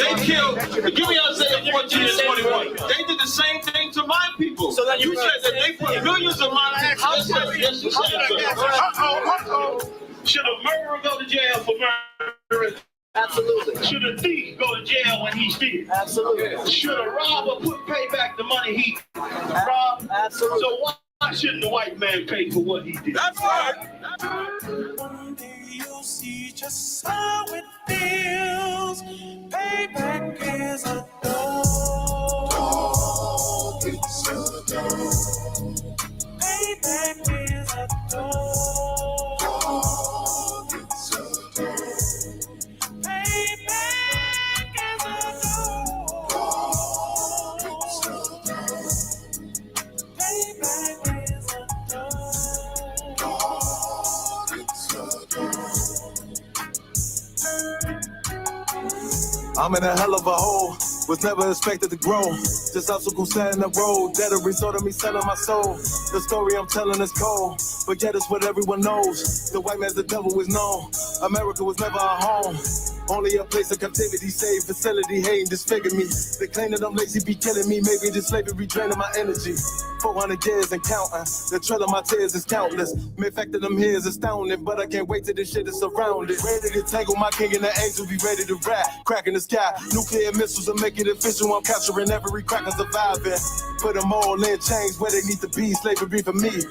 They killed, give me Isaiah 14 and 21. They did the same thing to my people. So you said that they put millions of my lives. Yes, you said that. Should a murderer go to jail for murder? Absolutely. Should a thief go to jail when he steals? Absolutely. Should a robber pay back the money he robbed? Absolutely. So why shouldn't the white man pay for what he did? That's right. One day you'll see just how it feels. Payback is a dog. It's a dog. Payback is a dog. It's a dog. Payback is a dog. It's a dog. Payback is a dog. It's a dog. I'm in a hell of a hole. Was never expected to grow. Just obstacle sat in the road. That a result of me selling my soul. The story I'm telling is cold, but yet it's what everyone knows. The white man's the devil is known. America was never our home. Only a place of captivity, safe facility, hating, disfigure me. They claim that I'm lazy, be killing me. Maybe the slavery draining my energy. 400 years and counting. The trail of my tears is countless. Main fact that I'm here is astounding, but I can't wait till this shit is surrounded. Ready to tangle my king and the angel, be ready to rap. Crack in the sky, nuclear missiles will make it official. I'm capturing every crack and surviving. Put them all in chains where they need to be. Slavery for me.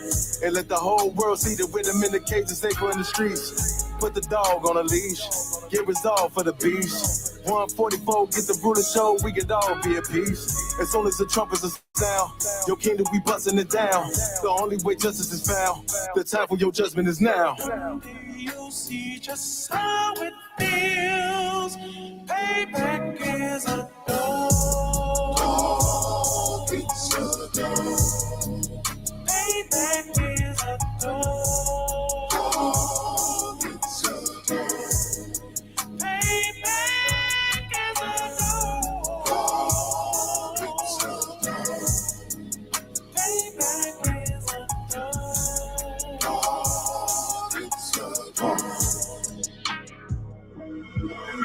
And let the whole world see the rhythm in the cage and safer in the streets. Put the dog on a leash. Get resolved for the beast. 144, get the ruler show, we could all be at peace. As soon as the trumpets are sound, your kingdom, we busting it down. The only way justice is found, the time for your judgment is now. You'll see just how it feels. Payback is a dog. It's a dog. Payback is a dog. It's a dog. Payback is a dog. It's a dog. Payback is a dog. It's a dog.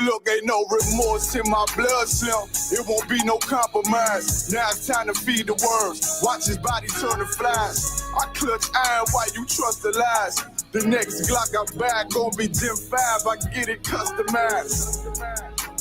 Look, ain't no remorse in my blood, Slim. It won't be no compromise. Now it's time to feed the worms. Watch his body turn to flies. I clutch iron while you trust the lies. The next Glock I bag gon' be Gen 5. I get it customized.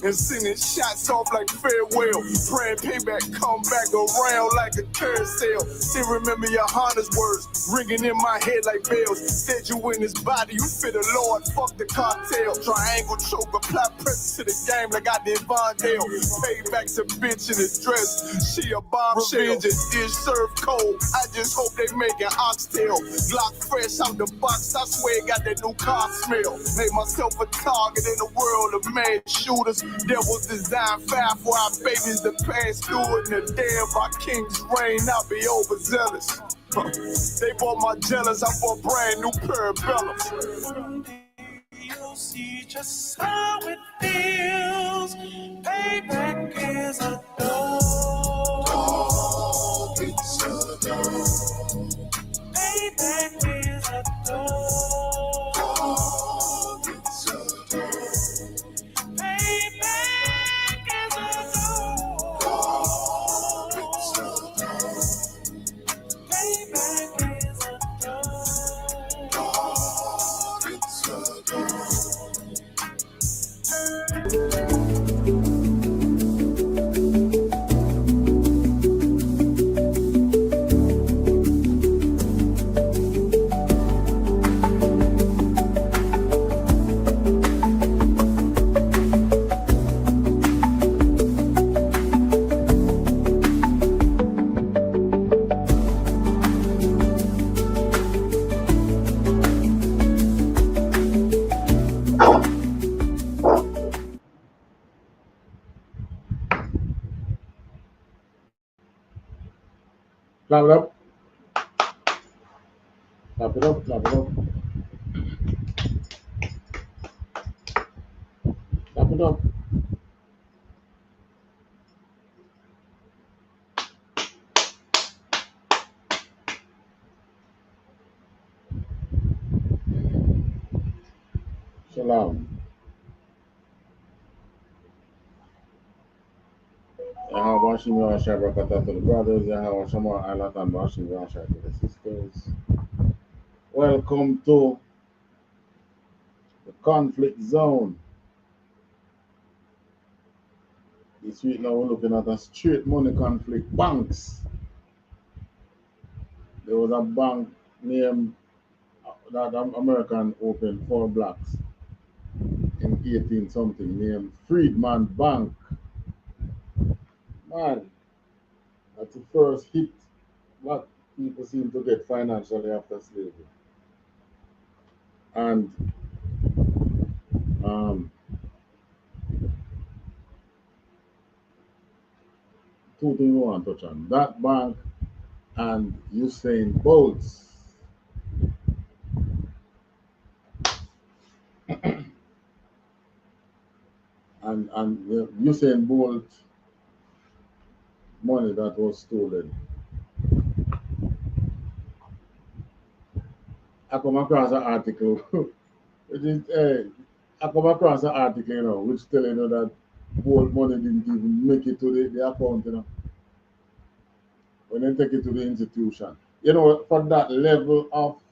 And sending shots off like farewell. Praying payback come back around like a carousel. Still remember YAHANNA's words ringing in my head like bells. Said you in his body, you fit the Lord, fuck the cartel. Triangle choke, apply pressure to the game like I did Vondale. Payback's a bitch in a dress, she a bombshell. Dish served cold, I just hope they make an oxtail. Glock fresh out the box, I swear it got that new car smell. Made myself a target in a world of mad shooters. There was design 5 for our babies to pass through it. And the day of our king's reign, I'll be overzealous. They bought my jealous, I bought brand new parabellums. You'll see just how it feels. Payback is a dog. It's a dog. Payback is a dog. It's a dog. Payback is a dog. It's a dog. Payback is a dog. It's a dog. Clap it up. Clap it up, clap it up. Clap it up. Shalom. Yahweh Shimi Ashai Brakata to the brothers, Yahweh Shama Alat and Bashimi Ashai to the sisters. Welcome to the conflict zone. This week now we're looking at a straight money conflict. Banks. There was a bank named that American opened for blacks in 18 something named Freedman Bank. Man, that's the first hit what people seem to get financially after slavery. And two things we want to touch on. That bank and Usain Bolt's. and the Usain Bolt money that was stolen. I come across an article, I come across an article, which telling you that Bolt money didn't even make it to the account, when they take it to the institution. For that level of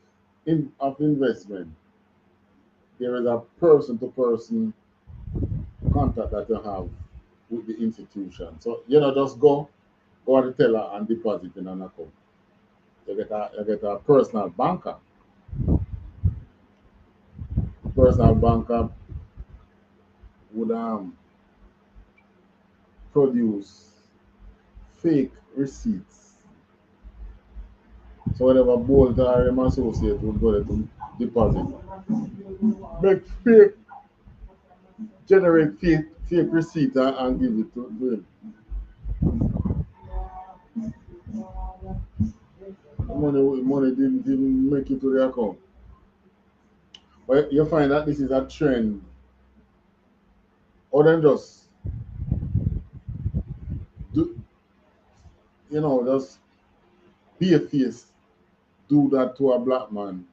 investment, there is a person-to-person contact that you have with the institution. So just go to the teller and deposit in an account. You get a personal banker. Personal banker would produce fake receipts. So whatever Bolt or him associate would go there to deposit. Generate fake receipt and give it to him. Money didn't even make it to the account. But you find that this is a trend. Or then just just be a face, do that to a black man,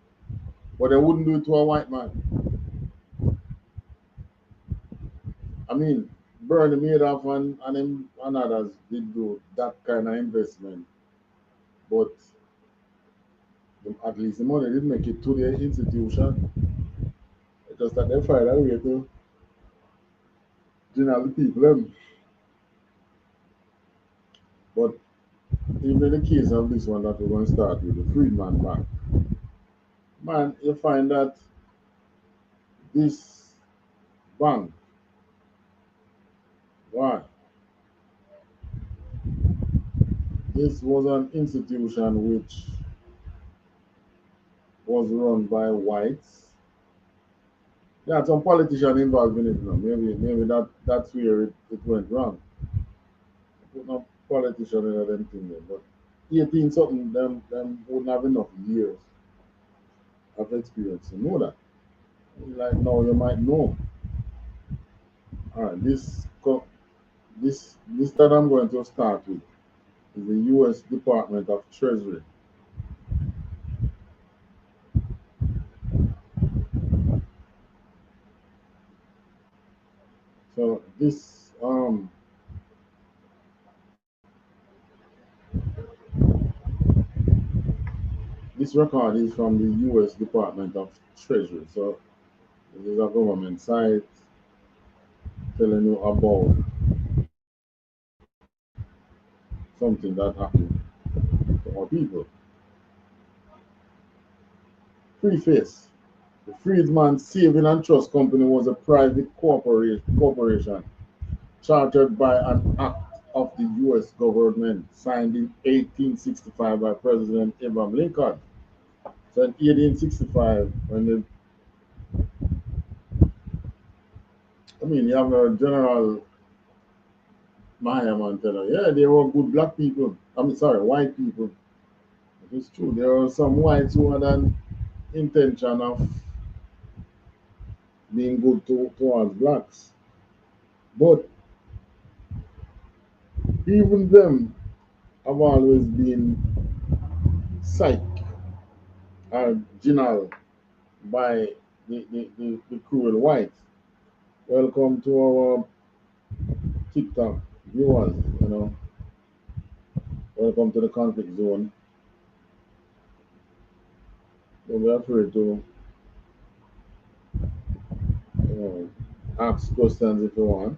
but they wouldn't do it to a white man. I mean, Bernie Madoff and others did do that kind of investment, but at least the money didn't make it to the institution. It's just that they find a way to deny the people. But even in the case of this one that we're going to start with, the Freedman Bank, man, you find that this bank, why? This was an institution which was run by whites. There are some politicians involved in it. Maybe that's where it went wrong. Put no politician in them thing there, but 18 something them wouldn't have enough years of experience to know that. Like now you might know. Alright, this that I'm going to start with is the US Department of Treasury. So this record is from the US Department of Treasury. So this is a government site telling you about something that happened to our people. Preface. The Freedman Saving and Trust Company was a private corporation chartered by an act of the U.S. government signed in 1865 by President Abraham Lincoln. So in 1865, you have a General Mahaman tell you, yeah, they were good black people. White people. It's true. There are some whites who had an intention of being good towards blacks. But even them have always been psyched or general by the cruel whites. Welcome to our TikTok viewers. know, welcome to the conflict zone. Don't be afraid to, you know, ask questions if you want,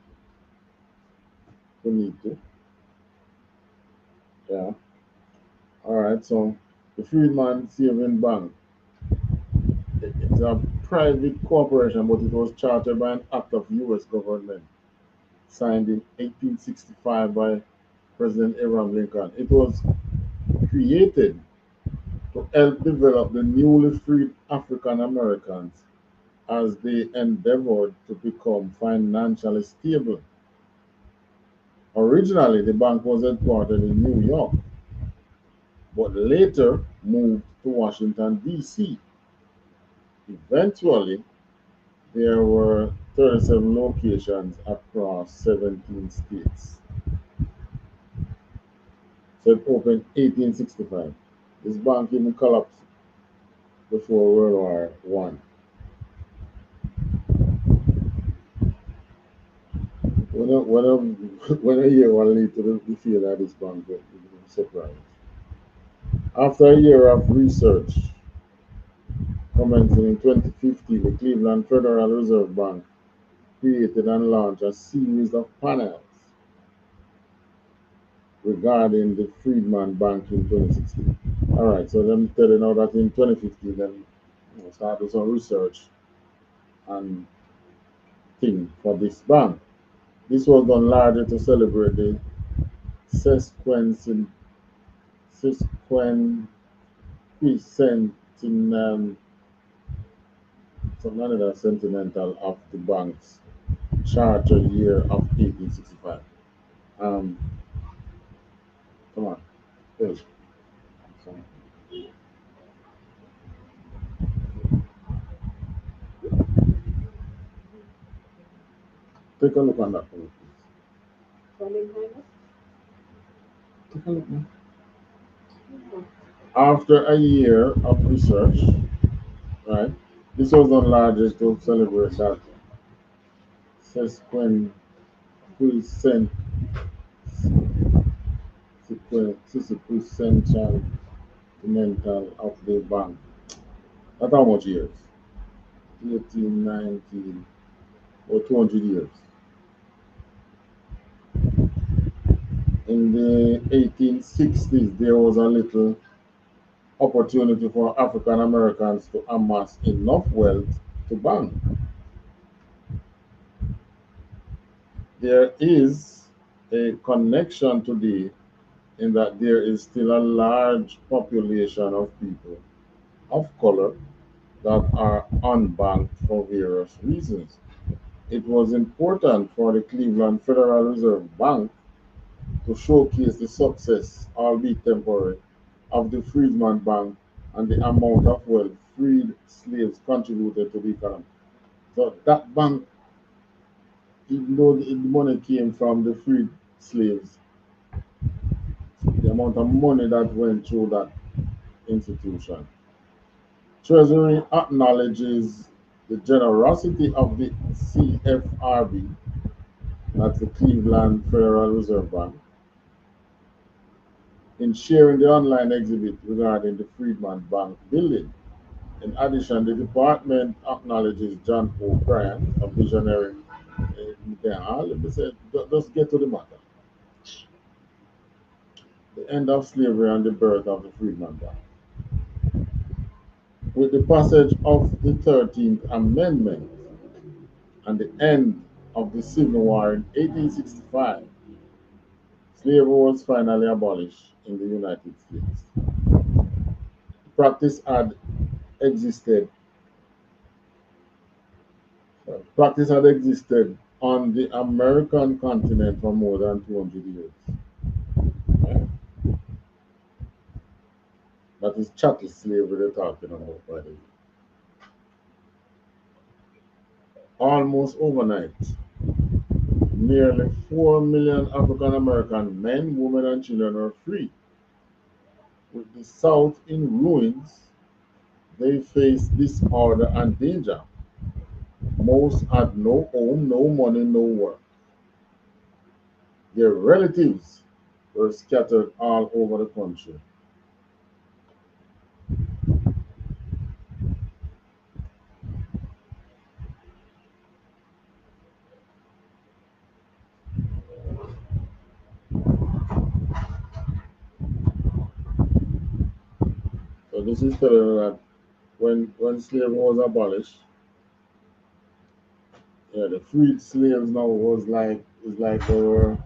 if you need to. Yeah. All right. So the Freedman Saving Bank, it's a private corporation, but it was chartered by an act of U.S. government, signed in 1865 by President Abraham Lincoln. It was created to help develop the newly freed African Americans as they endeavored to become financially stable. Originally, the bank was headquartered in New York, but later moved to Washington, D.C. Eventually, there were 37 locations across 17 states. So it opened 1865. This bank even collapsed before World War One. When I hear one lead to the field at this bank, I'm surprised. After a year of research, commencing in 2015, the Cleveland Federal Reserve Bank created and launched a series of panels regarding the Freedman Bank in 2016. All right, so let me tell you now that in 2015, then started some research and thing for this bank. This was done largely to celebrate the sesquicentennial sesquicentennial some another sentimental of the bank's charter year of 1865. Um, Come on, please. So, take a look on that for me, please. Take a look, man. After a year of research, right, this was done largely to celebrate that sesquicentennial sesquicentennial of the bank. Not how much years? 18, 19, or 200 years. In the 1860s, there was a little opportunity for African Americans to amass enough wealth to bank. There is a connection today in that there is still a large population of people of color that are unbanked for various reasons. It was important for the Cleveland Federal Reserve Bank to showcase the success, albeit temporary, of the Freedman Bank and the amount of wealth freed slaves contributed to the economy. So that bank, even though the money came from the freed slaves, the amount of money that went through that institution. Treasury acknowledges the generosity of the CFRB, that's the Cleveland Federal Reserve Bank, in sharing the online exhibit regarding the Freedman Bank building. In addition, the department acknowledges John O'Brien, a visionary. Let me say, just get to the matter. The end of slavery and the birth of the Freedman Bank. With the passage of the 13th Amendment and the end of the Civil War in 1865, slavery was finally abolished in the United States. Practice had existed. Practice had existed on the American continent for more than 200 years. Right? That is chattel slavery they're talking about, by the way. Almost overnight, nearly 4 million African American men, women, and children were free. With the South in ruins, they faced disorder and danger. Most had no home, no money, no work. Their relatives were scattered all over the country. So this is telling you that when slavery was abolished, yeah, the freed slaves now was like it's like they were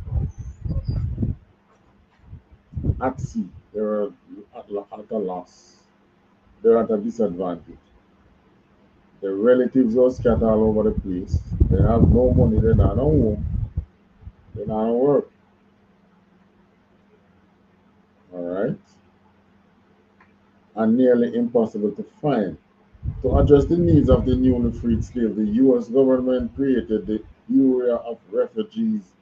at sea. They were at a loss. They were at a disadvantage. Their relatives were scattered all over the place. They have no money. They're not no home. They're not at work. All right, and nearly impossible to find. To address the needs of the newly freed slaves, the U.S. government created the Bureau of Refugees,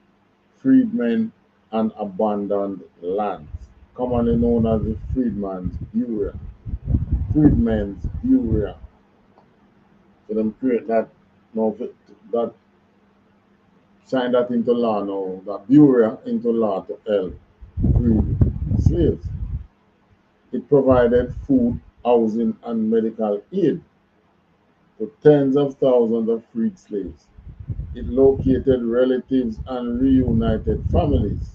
Freedmen, and Abandoned Lands, commonly known as the Freedman's Bureau. Freedmen's Bureau. So them create that now that sign that into law now, that Bureau into law to help free slaves. It provided food, housing, and medical aid to tens of thousands of freed slaves. It located relatives and reunited families,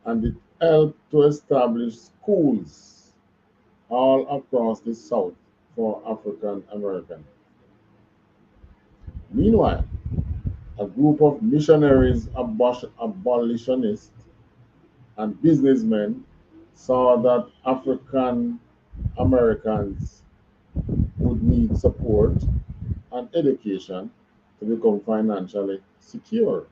and it helped to establish schools all across the South for African Americans. Meanwhile, a group of missionaries, abolitionists, and businessmen saw that African Americans would need support and education to become financially secure.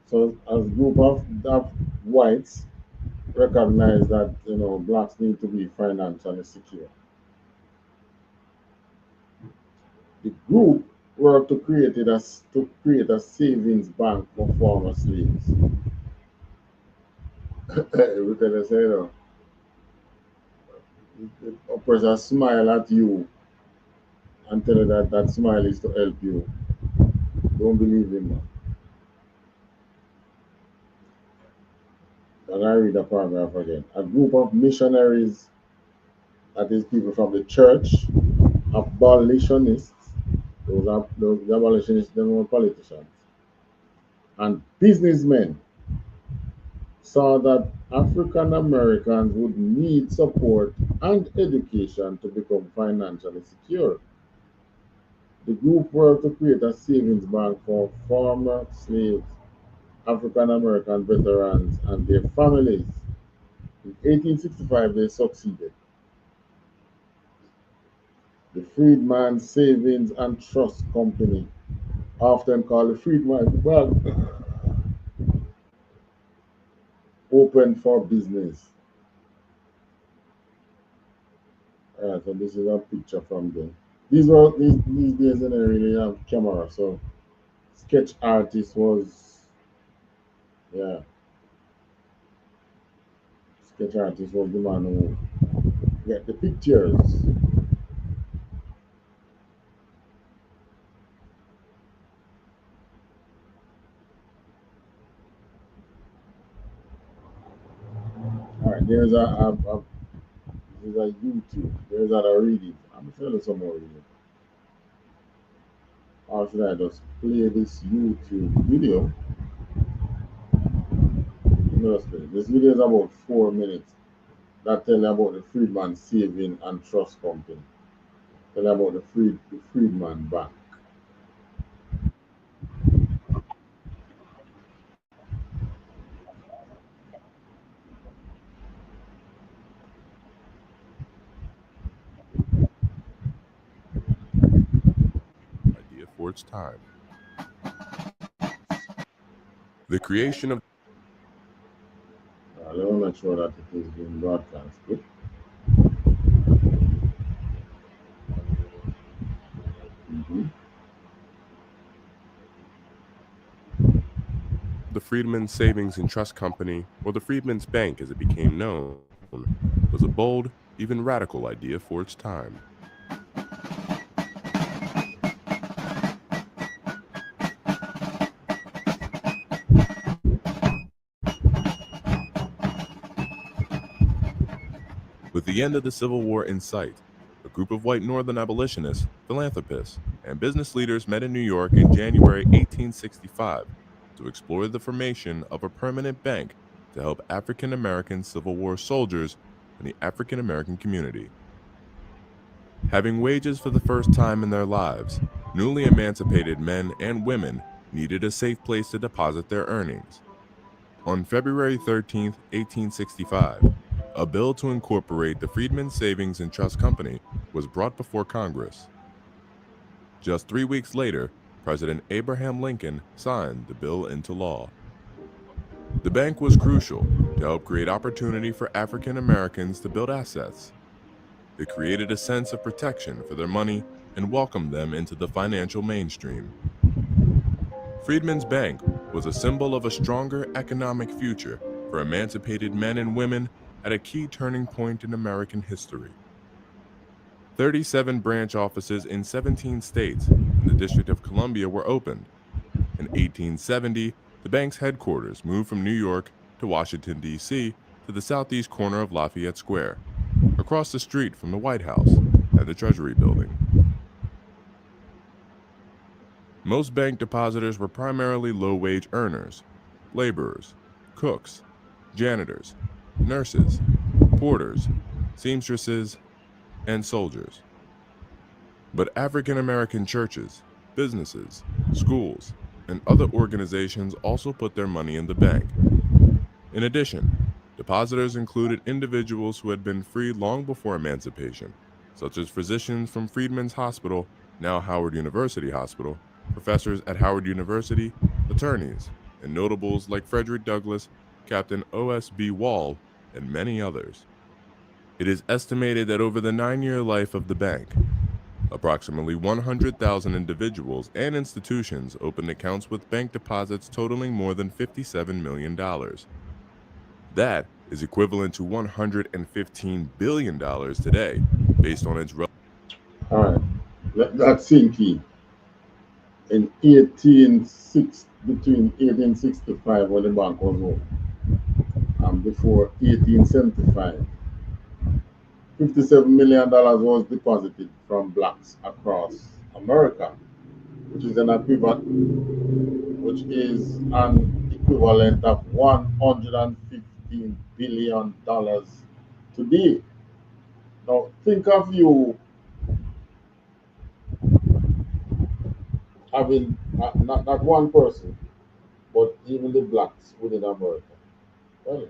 So, as a group of whites recognize that blacks need to be financially secure, the group worked to create a savings bank for former slaves. We can say, a person smile at you and tell you that that smile is to help you. Don't believe him. And I read the paragraph again. A group of missionaries, that is people from the church, abolitionists, those abolitionists, they were politicians, and businessmen saw that African Americans would need support and education to become financially secure. The group worked to create a savings bank for former slaves, African American veterans, and their families. In 1865, they succeeded. The Freedman Savings and Trust Company, often called the Freedman Bank, opened for business. So this is a picture from them. These days they didn't really have camera, so sketch artist was, yeah, sketch artist was the man who get the pictures. All right, there's a YouTube. There's a reading. I'm gonna tell you some more reading. Or should I just play this YouTube video? No, just play. This video is about 4 minutes. That tell you about the Freedman Saving and Trust Company. Tell you about the Freedman Bank. Let me make sure that it is being broadcasted. Mhm. Freedman Savings and Trust Company, or the Freedmen's Bank as it became known, was a bold, even radical idea for its time. With the end of the Civil War in sight, a group of white Northern abolitionists, philanthropists, and business leaders met in New York in January 1865 to explore the formation of a permanent bank to help African American Civil War soldiers and the African American community. Having wages for the first time in their lives, newly emancipated men and women needed a safe place to deposit their earnings. On February 13, 1865, a bill to incorporate the Freedman Savings and Trust Company was brought before Congress. Just 3 weeks later, President Abraham Lincoln signed the bill into law. The bank was crucial to help create opportunity for African Americans to build assets. It created a sense of protection for their money and welcomed them into the financial mainstream. Freedman's Bank was a symbol of a stronger economic future for emancipated men and women at a key turning point in American history. 37 branch offices in 17 states and the District of Columbia were opened. In 1870, the bank's headquarters moved from New York to Washington, D.C. to the southeast corner of Lafayette Square, across the street from the White House and the Treasury Building. Most bank depositors were primarily low-wage earners, laborers, cooks, janitors, nurses, porters, seamstresses, and soldiers. But African American churches, businesses, schools, and other organizations also put their money in the bank. In addition, depositors included individuals who had been freed long before emancipation, such as physicians from Freedman's Hospital, now Howard University Hospital, professors at Howard University, attorneys, and notables like Frederick Douglass, Captain O.S.B. Wall, and many others. It is estimated that over the 9-year life of the bank, approximately 100,000 individuals and institutions opened accounts with bank deposits totaling more than $57 million. That is equivalent to $115 billion today, based on its... All right, let that sink in. In 1860, between 1865 when the bank was opened and before 1875, $57 million was deposited from blacks across America, which is an equivalent, of $115 billion today. Now think of you having not one person, but even the blacks within America. Well,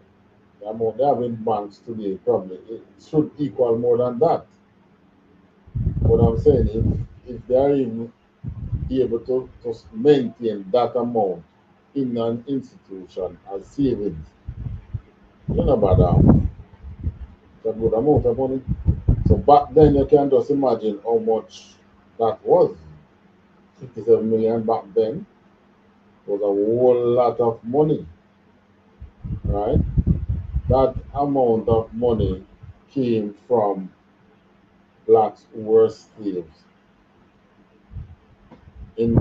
the amount they have in banks today probably it should equal more than that. But I'm saying if they are even able to maintain that amount in an institution as savings, you know about that. It's a good amount of money. So back then you can just imagine how much that was. 57 million back then was a whole lot of money, right? That amount of money came from blacks who were slaves. In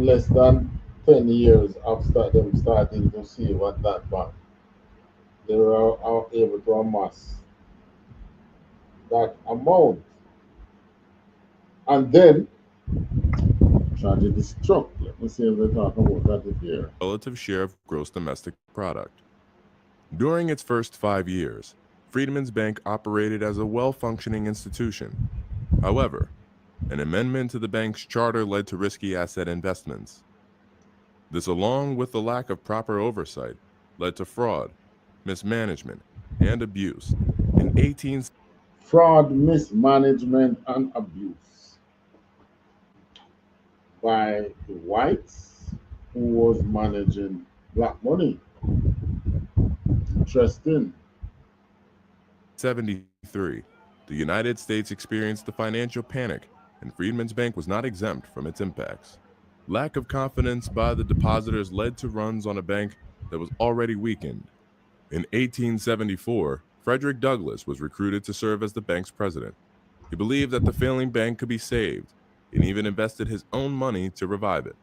less than 10 years after them starting to save at that bank, they were able to amass that amount. And then tragedy struck. Let me see if they talk about that here. Relative share of gross domestic product. During its first 5 years, Freedman's Bank operated as a well-functioning institution. However, an amendment to the bank's charter led to risky asset investments. This, along with the lack of proper oversight, led to fraud, mismanagement, and abuse. Fraud, mismanagement, and abuse by the whites who was managing black money. Interesting. 1973, the United States experienced the financial panic, and Freedman's Bank was not exempt from its impacts. Lack of confidence by the depositors led to runs on a bank that was already weakened. In 1874, Frederick Douglass was recruited to serve as the bank's president. He believed that the failing bank could be saved and even invested his own money to revive it.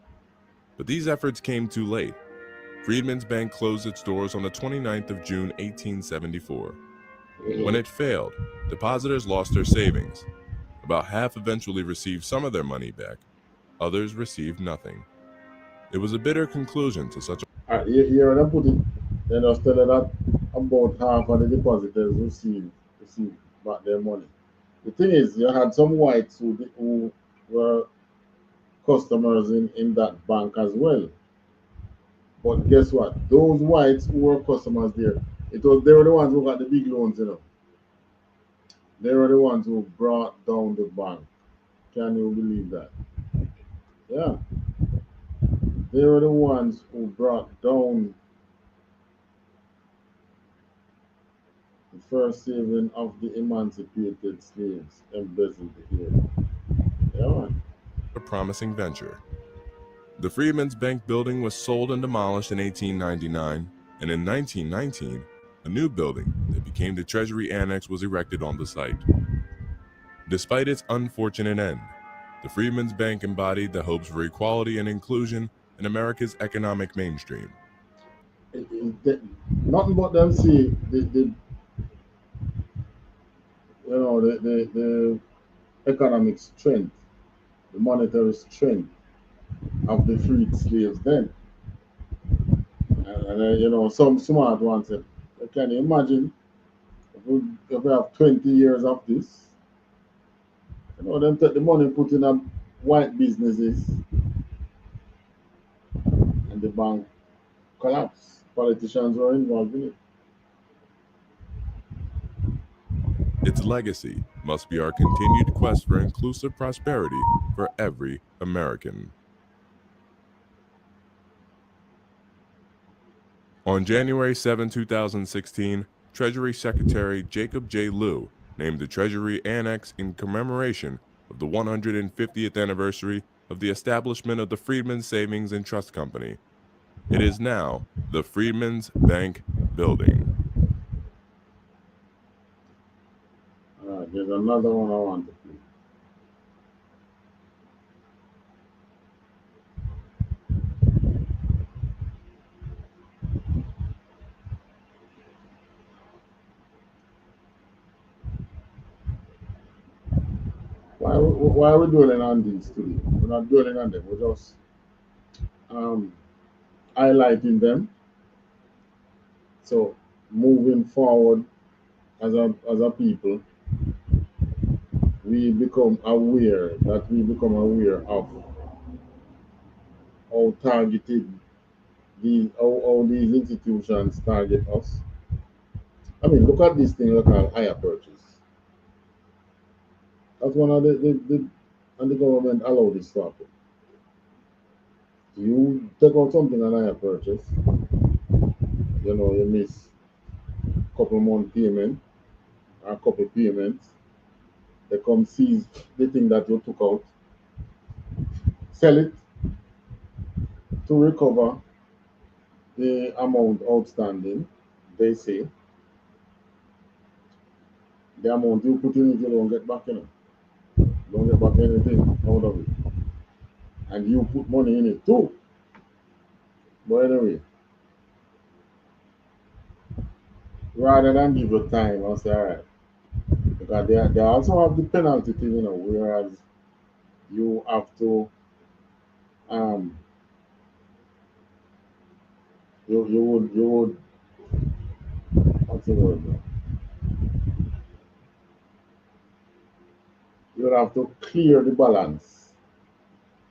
But these efforts came too late. Freedman's Bank closed its doors on the 29th of June, 1874. When it failed, depositors lost their savings. About half eventually received some of their money back. Others received nothing. It was a bitter conclusion to such a... Here they put it, they just tell you that about half of the depositors receive back their money. The thing is, you had some whites who were customers in that bank as well. But guess what? Those whites who were customers there, they were the ones who got the big loans, They were the ones who brought down the bank. Can you believe that? Yeah. They were the ones who brought down the first saving of the emancipated slaves embezzled here. Yeah, man. a promising venture. The Freedman's Bank building was sold and demolished in 1899, and in 1919, a new building that became the Treasury Annex was erected on the site. Despite its unfortunate end, the Freedman's Bank embodied the hopes for equality and inclusion in America's economic mainstream. Nothing but them see the economic strength, the monetary strength of the freed slaves then. And some smart ones said, can you imagine if we have 20 years of this? Them take the money put in white businesses and the bank collapse. Politicians were involved in it. Its legacy must be our continued quest for inclusive prosperity for every American. On January 7, 2016, Treasury Secretary Jacob J. Lew named the Treasury Annex in commemoration of the 150th anniversary of the establishment of the Freedman Savings and Trust Company. It is now the Freedman's Bank Building. All right, there's another one I want to play. Why are we dwelling on these today? We're not dwelling on them. We're just highlighting them. So moving forward as a people, we become aware of how targeted how these institutions target us. I mean, look at this thing we call hire purchase. That's one of and the government allow this to happen. You take out something on hire purchase, you miss a couple month payment or a couple payments, they come seize the thing that you took out, sell it to recover the amount outstanding. They say the amount you put in it, you don't get back, don't get back anything out of it. And you put money in it too. But anyway, rather than give you time, I'll say, all right. Because they also have the penalty thing, whereas you have to you would what's the word now? You would have to clear the balance.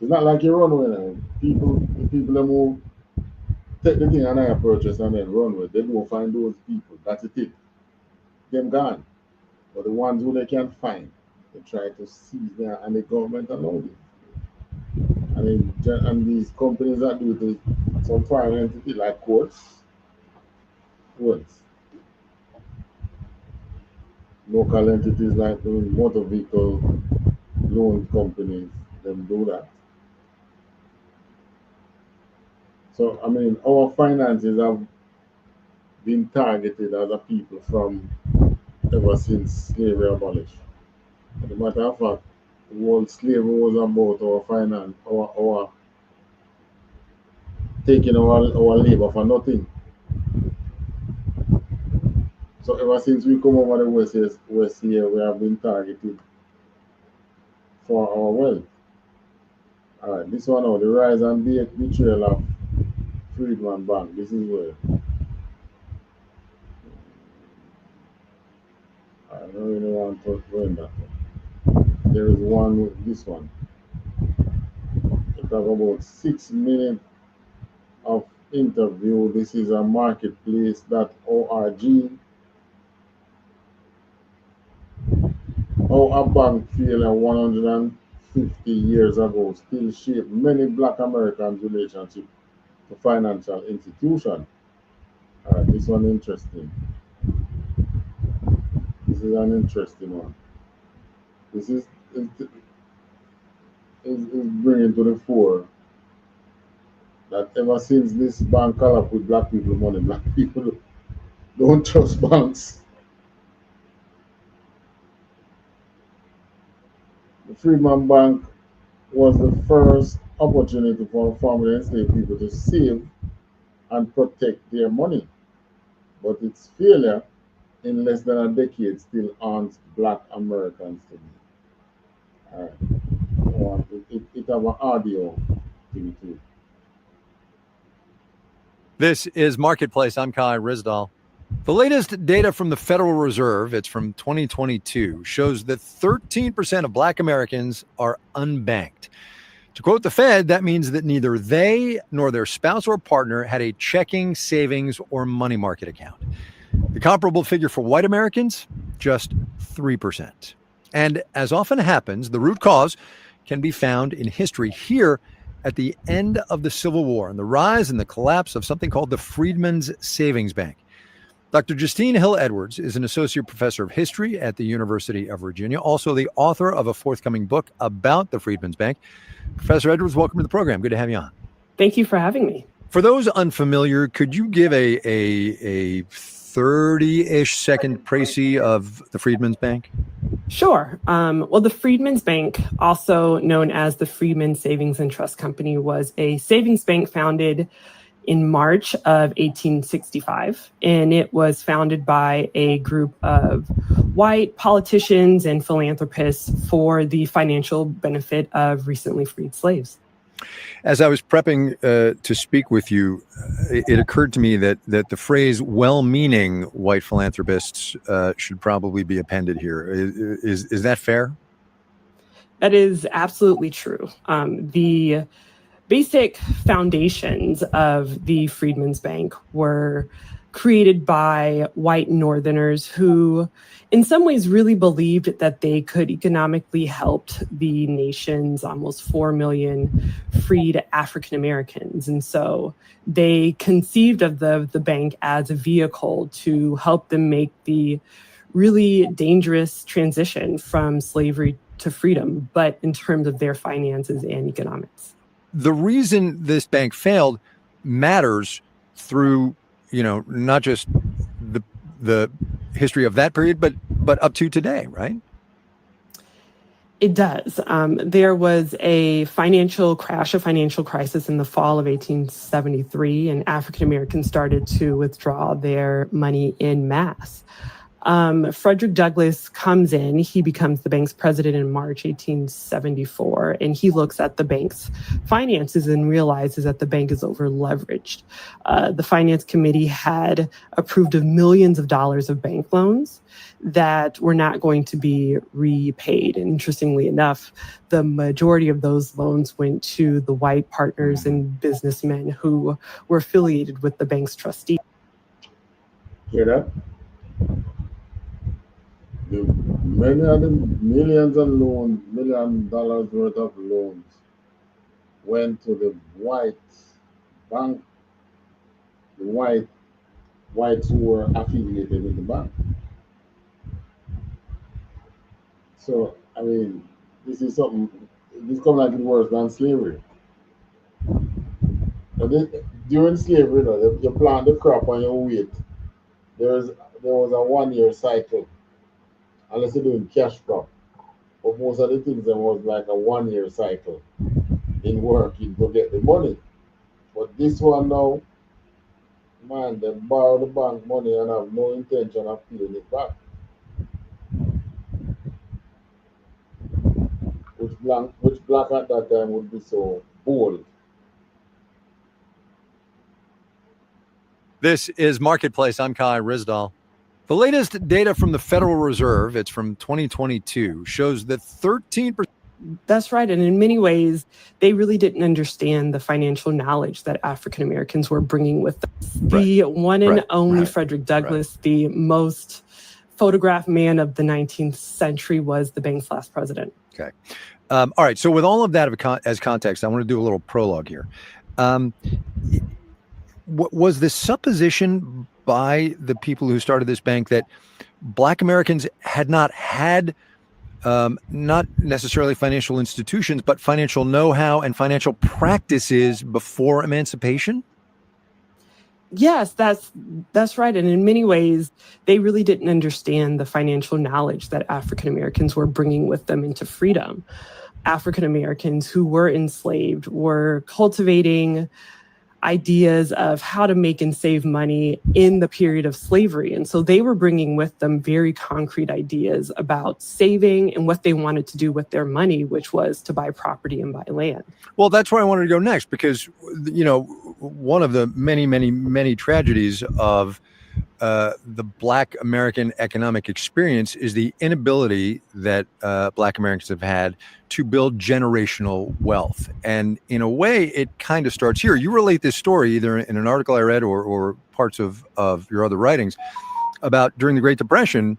It's not like you run away now. The people them who take the thing and I purchase and then run with, they don't find those people. That's it. Them gone. But the ones who they can't find, they try to seize them, and the government allows it. And these companies that do it, some foreign entity like courts, local entities like the motor vehicle loan companies, them do that. So, I mean, our finances have been targeted as a people from ever since slavery abolished. As a matter of fact, what slavery was about our finance, our taking our labor for nothing. So ever since we come over the West here, we have been targeted for our wealth. All right, this one now, the rise and betrayal of Freedman Bank. This is where I don't really want to go in that one. There is one with this one. It have about 6 minutes of interview. This is a marketplace.org. How a bank failure 150 years ago still shaped many black Americans' relationship to financial institutions. All right, this one interesting. This is an interesting one. This is bringing to the fore that ever since this bank collapsed with black people money, black people don't trust banks. The Freedman Bank was the first opportunity for formerly enslaved people to save and protect their money. But its failure in less than a decade still haunts black Americans today. All right. It have an audio thing too. This is Marketplace. I'm Kai Rizdal. The latest data from the Federal Reserve, it's from 2022, shows that 13% of black Americans are unbanked. To quote the Fed, that means that neither they nor their spouse or partner had a checking, savings, or money market account. The comparable figure for white Americans, just 3%. And as often happens, the root cause can be found in history here at the end of the Civil War and the rise and the collapse of something called the Freedmen's Savings Bank. Dr. Justine Hill Edwards is an associate professor of history at the University of Virginia, also the author of a forthcoming book about the Freedmen's Bank. Professor Edwards, welcome to the program. Good to have you on. Thank you for having me. For those unfamiliar, could you give a 30-ish second précis of the Freedmen's Bank? Sure. Well, the Freedmen's Bank, also known as the Freedman Savings and Trust Company, was a savings bank founded in March of 1865, and it was founded by a group of white politicians and philanthropists for the financial benefit of recently freed slaves. As I was prepping to speak with you, it occurred to me that the phrase well-meaning white philanthropists should probably be appended here. Is that fair? That is absolutely true. The basic foundations of the Freedmen's Bank were created by white Northerners who, in some ways, really believed that they could economically help the nation's almost 4 million freed African Americans. And so they conceived of the bank as a vehicle to help them make the really dangerous transition from slavery to freedom, but in terms of their finances and economics. The reason this bank failed matters through, not just the history of that period, but up to today, right? It does. There was a financial crisis in the fall of 1873, and African Americans started to withdraw their money en masse. Frederick Douglass comes in, he becomes the bank's president in March 1874, and he looks at the bank's finances and realizes that the bank is over leveraged. The finance committee had approved of millions of dollars of bank loans that were not going to be repaid. And interestingly enough, the majority of those loans went to the white partners and businessmen who were affiliated with the bank's trustee. Hear that? Many of the millions of loans, $1 million worth of loans went to the white bank, the whites who were affiliated with the bank. So, I mean, this is something, this comes like it worse than slavery. But during slavery, you plant the crop and you wait. There was a 1 year cycle, unless you're doing cash crop. But most of the things there was like a 1 year cycle in working to get the money. But this one now, man, they borrow the bank money and have no intention of paying it back. Which black at that time would be so bold. This is Marketplace. I'm Kai Rizdal. The latest data from the Federal Reserve, it's from 2022, shows that 13%. That's right. And in many ways, they really didn't understand the financial knowledge that African Americans were bringing with them. The one and only Frederick Douglass, the most photographed man of the 19th century, was the bank's last president. Okay. All right. So with all of that as context, I want to do a little prologue here. Was the supposition by the people who started this bank that Black Americans had not had not necessarily financial institutions, but financial know-how and financial practices before emancipation? Yes, that's right. And in many ways, they really didn't understand the financial knowledge that African Americans were bringing with them into freedom. African Americans who were enslaved were cultivating ideas of how to make and save money in the period of slavery. And so they were bringing with them very concrete ideas about saving and what they wanted to do with their money, which was to buy property and buy land. Well, that's where I wanted to go next, because, you know, one of the many, many, many tragedies of the Black American economic experience is the inability that Black Americans have had to build generational wealth. And in a way, it kind of starts here. You relate this story either in an article I read or parts of your other writings about during the Great Depression,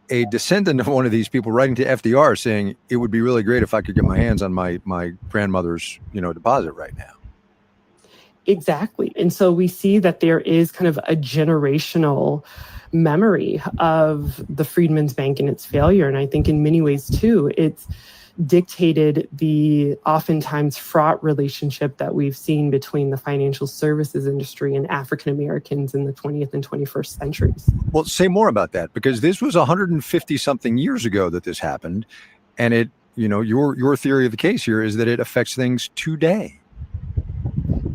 a descendant of one of these people writing to FDR saying, it would be really great if I could get my hands on my grandmother's, deposit right now. Exactly. And so we see that there is kind of a generational memory of the Freedmen's Bank and its failure. And I think in many ways, too, it's dictated the oftentimes fraught relationship that we've seen between the financial services industry and African Americans in the 20th and 21st centuries. Well, say more about that, because this was 150 something years ago that this happened. And it, your theory of the case here is that it affects things today.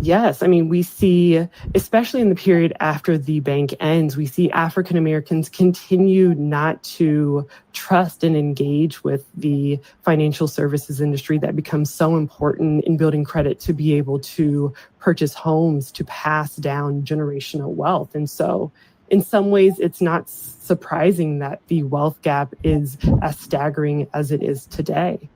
Yes. I mean, we see, especially in the period after the bank ends, we see African Americans continue not to trust and engage with the financial services industry that becomes so important in building credit to be able to purchase homes, to pass down generational wealth. And so in some ways, it's not surprising that the wealth gap is as staggering as it is today.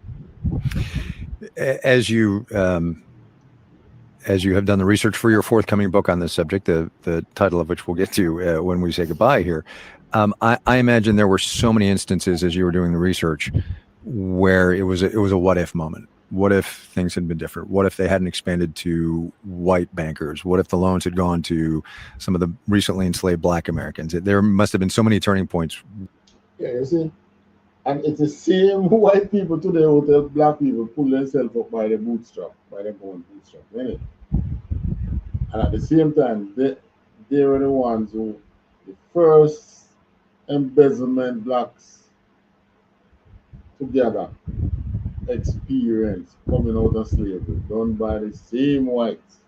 As you have done the research for your forthcoming book on this subject, the title of which we'll get to when we say goodbye here, I imagine there were so many instances as you were doing the research where it was a what if moment. What if things had been different? What if they hadn't expanded to white bankers? What if the loans had gone to some of the recently enslaved Black Americans? There must have been so many turning points. Yeah, you see, and it's the same white people today who tell Black people pull themselves up by their own bootstrap, really. And at the same time, they were the ones who, the first embezzlement Blacks together experience coming out of slavery, done by the same whites.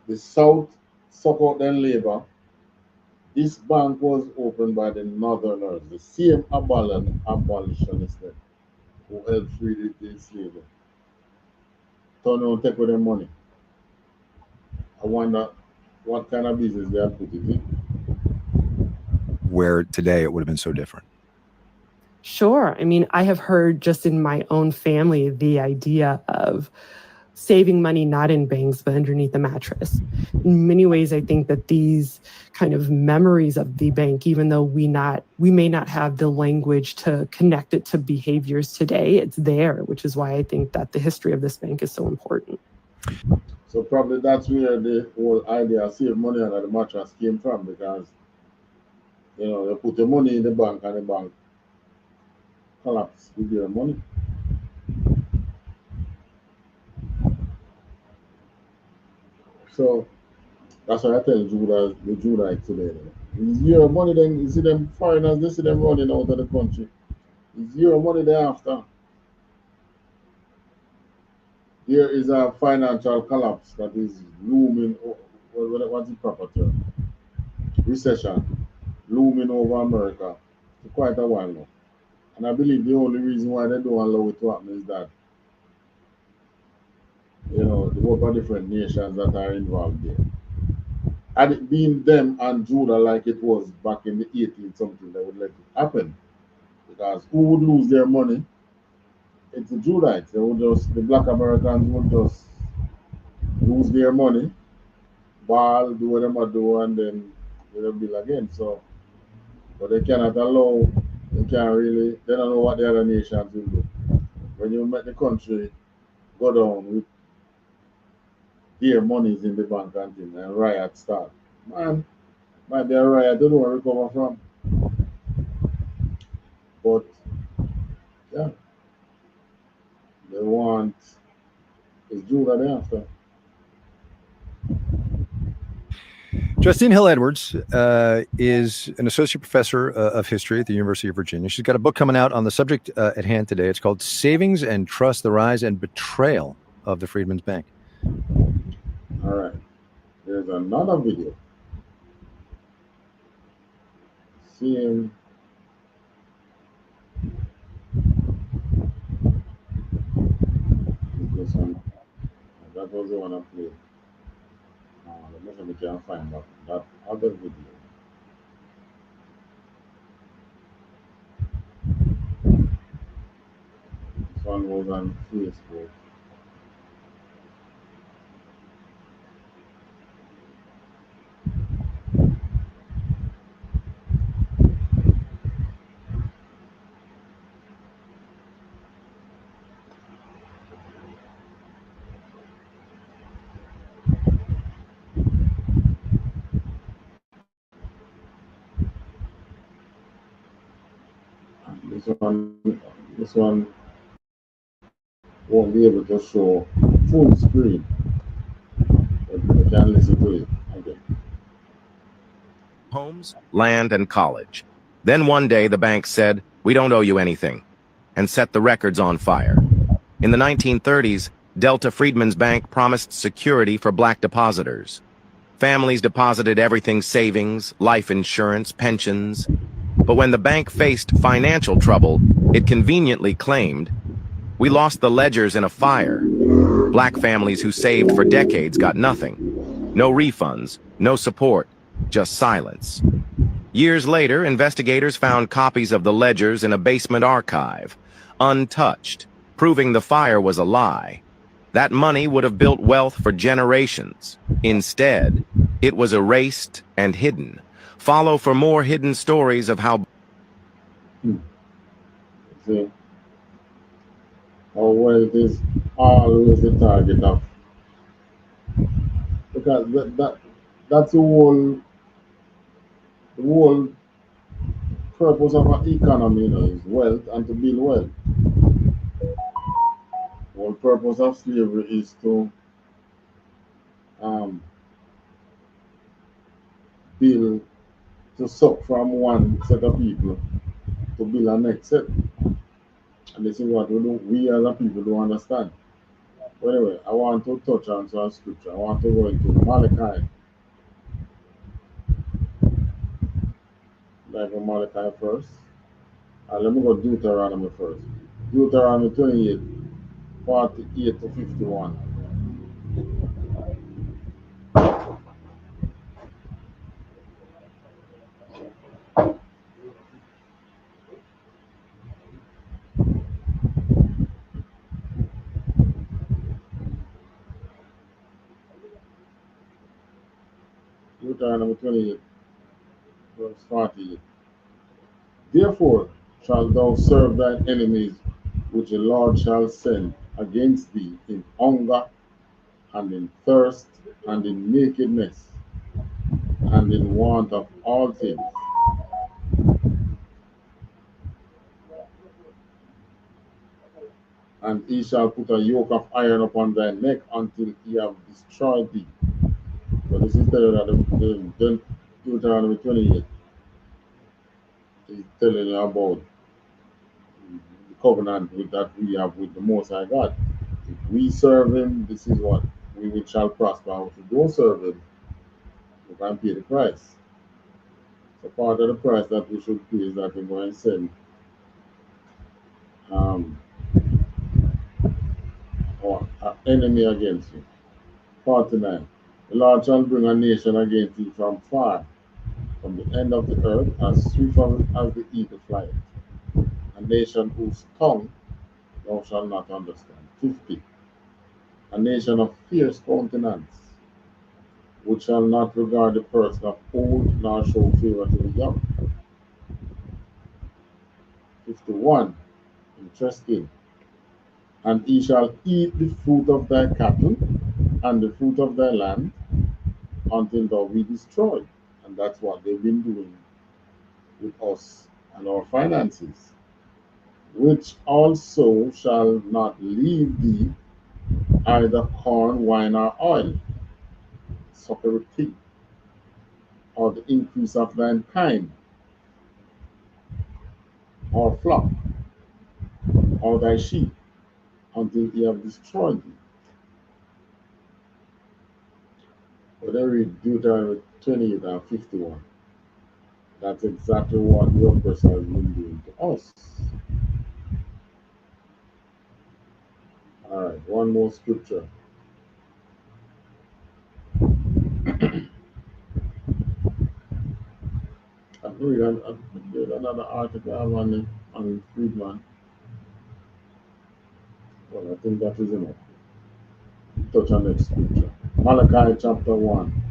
The South suck out their labor. This bank was opened by the Northerners, the same abolitionists who helped free the enslaved. Turn around, take with their money. I wonder what kind of business they had put it in. Where today it would have been so different. Sure. I mean, I have heard just in my own family the idea of saving money not in banks, but underneath the mattress. In many ways, I think that these kind of memories of the bank, even though we may not have the language to connect it to behaviors today, it's there, which is why I think that the history of this bank is so important. So probably that's where the whole idea of save money under the mattress came from, because they put the money in the bank and the bank collapsed with their money. So that's why I tell Judah, the Judite today. It's your money then, you see them foreigners, they see them running out of the country. It's your money thereafter. There is a financial collapse that is looming, what's the proper term? Recession, looming over America for quite a while now. And I believe the only reason why they don't allow it to happen is that, you know, the work of different nations that are involved there. Had it been them and Judah like it was back in the 18th something, they would let it happen. Because who would lose their money? It's the Judites. They would just, the black Americans would just lose their money, ball, do whatever do, and then they'll bill again. So, but they cannot allow, they can't really, they don't know what the other nations will do. When you make the country go down with their monies in the bank and thing, and riot start, man, might be a riot they don't recover from. But yeah, they want, it's Judah they after. Justine Hill Edwards is an associate professor of history at the University of Virginia. She's got a book coming out on the subject at hand today. It's called Savings and Trust, the Rise and Betrayal of the Freedmen's Bank. All right. There's another video. Seeing this one. That was the one I played. Let me see if we can find that other video. This one was on Facebook. This one won't be able to show full screen, but you can listen to it again. Homes, land, and college. Then one day the bank said, "We don't owe you anything," and set the records on fire. In the 1930s, Delta Freedman's Bank promised security for black depositors. Families deposited everything: savings, life insurance, pensions. But when the bank faced financial trouble, it conveniently claimed, "We lost the ledgers in a fire." Black families who saved for decades got nothing. No refunds, no support, just silence. Years later, investigators found copies of the ledgers in a basement archive, untouched, proving the fire was a lie. That money would have built wealth for generations. Instead, it was erased and hidden. Follow for more hidden stories of how... See how wealth is always the target of, because that's the whole purpose of an economy, you know, is wealth and to build wealth. The whole purpose of slavery is to build, to suck from one set of people to build a next set. And this is what we as a people don't understand. But anyway, I want to touch on some scripture. I want to go into Malachi. Like Malachi first. Let me go Deuteronomy first. Deuteronomy 28, 48 to 51. Deuteronomy 28, verse 48. Therefore shalt thou serve thine enemies, which the Lord shall send against thee in hunger, and in thirst, and in nakedness, and in want of all things. And he shall put a yoke of iron upon thy neck until he have destroyed thee, this is telling that the Deuteronomy 28 is telling you about the covenant that we have with the Most High God. If we serve Him, this is what we shall prosper. If we don't serve Him, we can pay the price. So part of the price that we should pay is that we're going to send our enemy against you. 49. The Lord shall bring a nation against thee from far, from the end of the earth, as swift as the eagle flieth. A nation whose tongue thou shalt not understand. 50. A nation of fierce countenance, which shall not regard the person of old, nor show favor to the young. 51. Interesting. And he shall eat the fruit of thy cattle and the fruit of thy land until thou be destroyed. And that's what they've been doing with us and our finances. Which also shall not leave thee either corn, wine, or oil, succory pig, or the increase of thine kind, or flock, or thy sheep, until he have destroyed thee. But I read Deuteronomy 28 and 51. That's exactly what the oppressor has been doing to us. All right, one more scripture. I've read another article on Freedman. Well, I think that is enough. Touch on next scripture. Malachi chapter 1.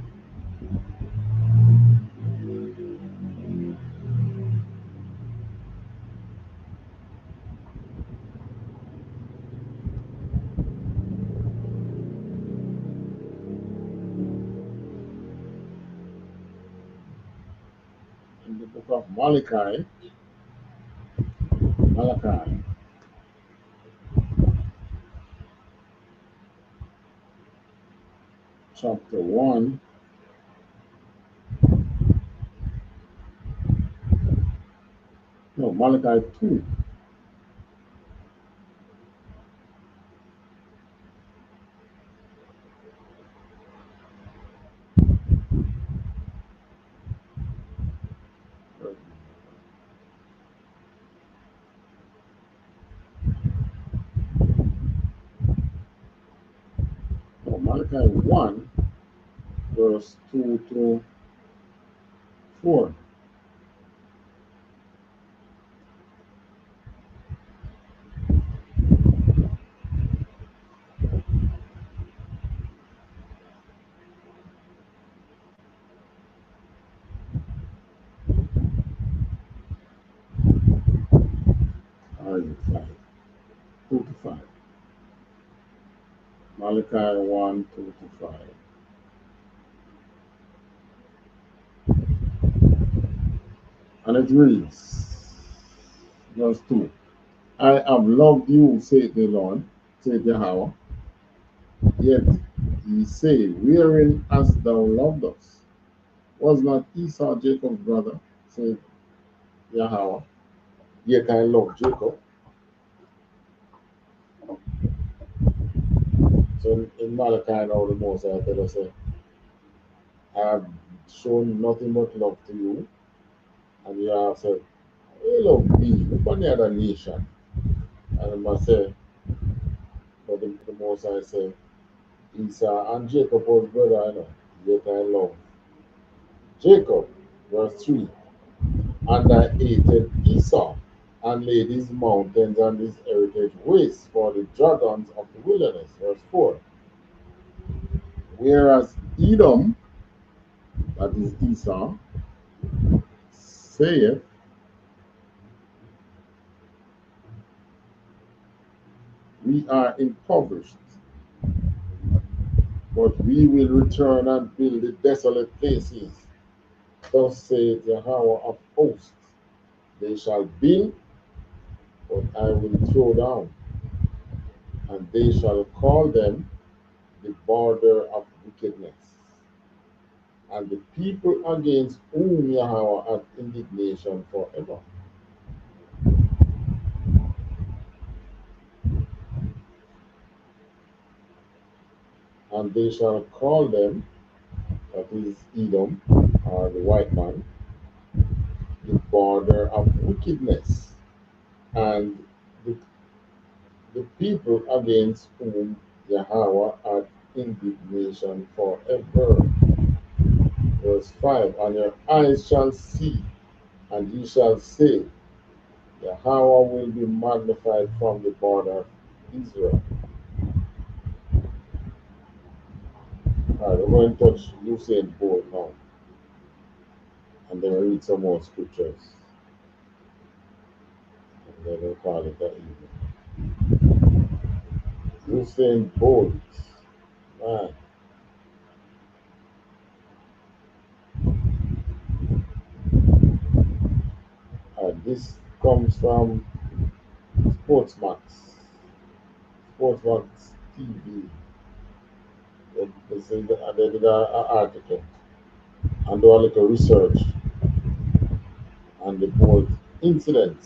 In the book of Malachi, chapter 1, no, Malachi 2. No, Malachi 1, verse 2 to 4. All right, 5. 2 to 5. Malachi 1, 2 to 5. And it reads, verse 2. I have loved you, saith the Lord, saith Yahweh. Yet ye say, wherein hast thou loved us? Was not Esau Jacob's brother, saith Yahweh? Yet I love Jacob. So in Malachi now the Most High tell us, I have shown nothing but love to you. And you have said, we love thee, look on the other nation. And I must say, but the Most High said, Esau and Jacob was brother, I know, yet I love Jacob. Verse 3. And I hated Esau, and laid his mountains and his heritage waste for the dragons of the wilderness. Verse 4. Whereas Edom, that is Esau, saith, we are impoverished, but we will return and build the desolate places. Thus saith Yahweh of hosts, they shall build, but I will throw down, and they shall call them the border of wickedness. and the people against whom Yahweh hath indignation forever. And they shall call them, that is Edom, or the white man, the border of wickedness, and the, the people against whom Yahweh hath indignation forever. Verse 5, and your eyes shall see, and ye shall say, Yahweh will be magnified from the border of Israel. All right, we're going to touch Usain Bolt now, and then read some more scriptures, and then we'll call it that evening. Usain Bolt, man. This comes from Sportsmax TV. They did an article and do a little research on the Bolt incident.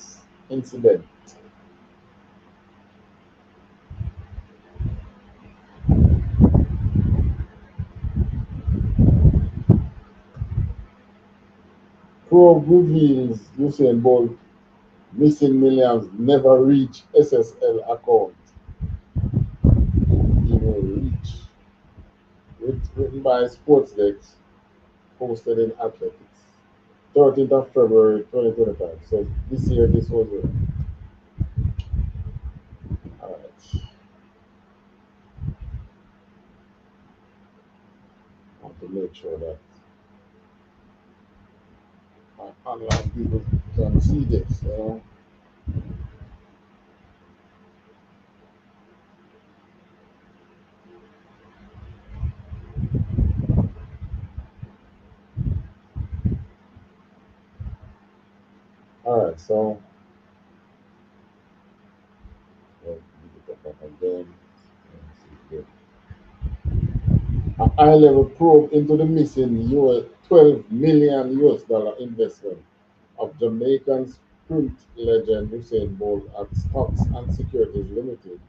Probe reveals Usain Bolt missing millions never reach SSL account. He will reach. Written by Sportsdex, posted in Athletics. 13th of February 2025. So this year, this was it. Alright. I have to make sure that online people can see this, you know. Alright, so again. A high-level probe into the missing $12 million investment of Jamaican sprint legend Usain Bolt at Stocks and Securities Limited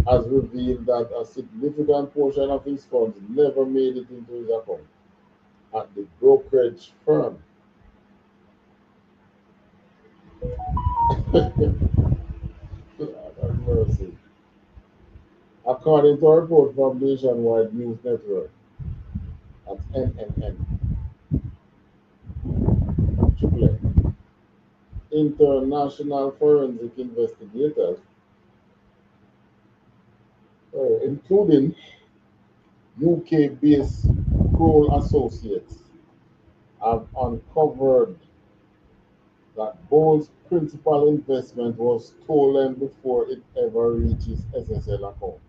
has revealed that a significant portion of his funds never made it into his account at the brokerage firm. Mercy. According to a report from Nationwide News Network at NNN, AAA, international forensic investigators, including UK-based Kroll Associates, have uncovered that Bolt's principal investment was stolen before it ever reached his SSL account.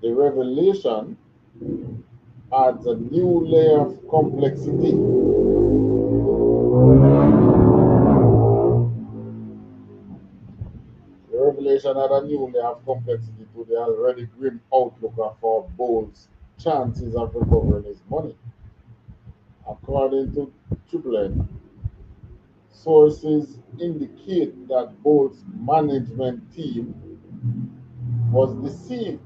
The revelation adds a new layer of complexity. The revelation adds a new layer of complexity to the already grim outlook for Bolt's chances of recovering his money. According to AAA, sources indicate that Bolt's management team was deceived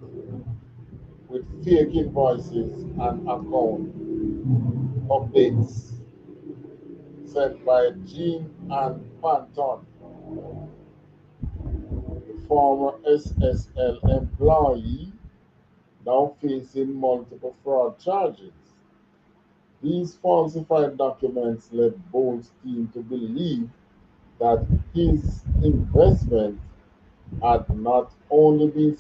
with fake invoices and account updates sent by Jean and Panton, the former SSL employee now facing multiple fraud charges. These falsified documents led Bolt's team to believe that his investment had not only been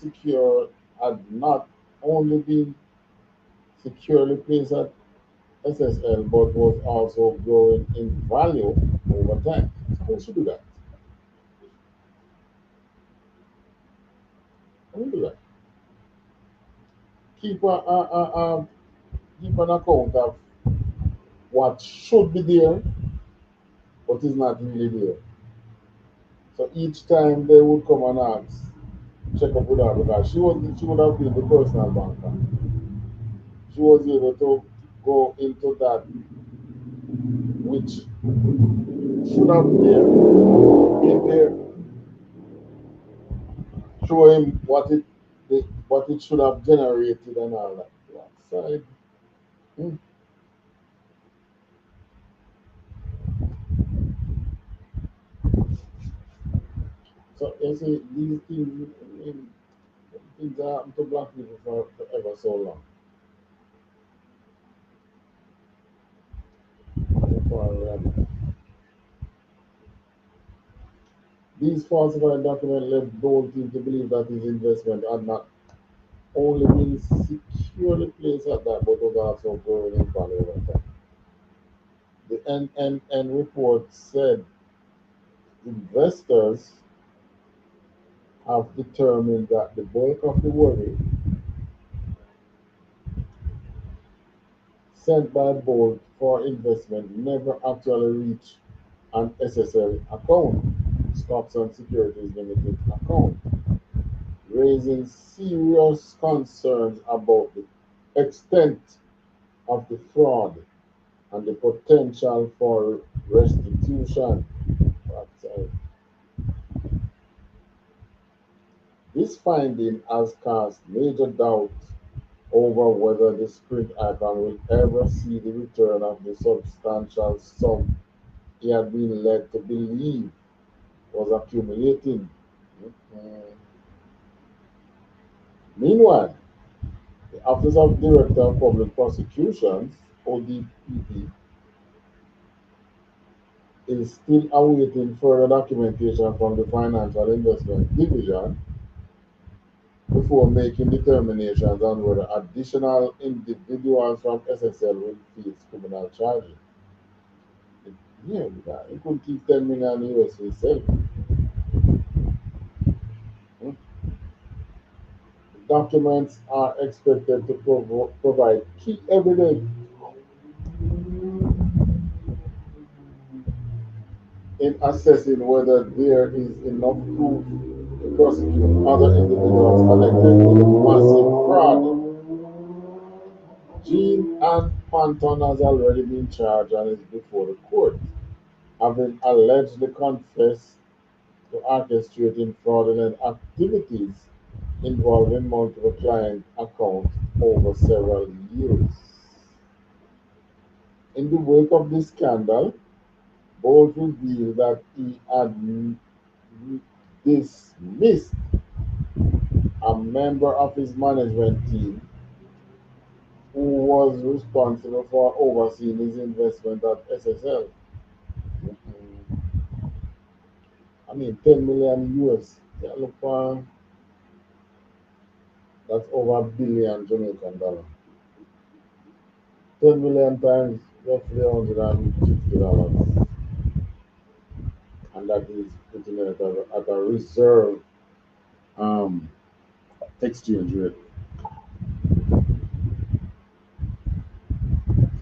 securely placed at SSL, but was also growing in value over time. So how should do that? How do you do that? Keep keep an account of what should be there, but is not really there. So each time they would come and ask, check up with her because she would have been the personal banker. She was able to go into that which should have been there, show him what it should have generated and all that. Side. So you see, these things happen to black people for ever so long. These falsified documents led Gold team to believe that his investment had not only been securely placed at that, but was also growing in value over time. The NNN report said investors have determined that the bulk of the worry sent by Bolt for investment never actually reached an SSL account, Stocks and Securities Limited account, raising serious concerns about the extent of the fraud and the potential for restitution. This finding has cast major doubt over whether the Sprint icon will ever see the return of the substantial sum he had been led to believe was accumulating. Meanwhile, the Office of Director of Public Prosecutions, ODPP, is still awaiting further documentation from the Financial Investment Division before making determinations on whether additional individuals from SSL will face criminal charges. Yeah, it could keep 10 million US itself. Documents are expected to provide key evidence in assessing whether there is enough proof to prosecute other individuals connected with the massive fraud. Jean Ann Panton has already been charged and is before the court, having allegedly confessed to orchestrating fraudulent activities involving multiple client accounts over several years. In the wake of this scandal, Bolt revealed that he had dismissed a member of his management team who was responsible for overseeing his investment at SSL. I mean, 10 million US. Yeah, look for that's over $1 billion Jamaican dollar. 10 million times roughly $150. And that is putting it at a reserve exchange rate.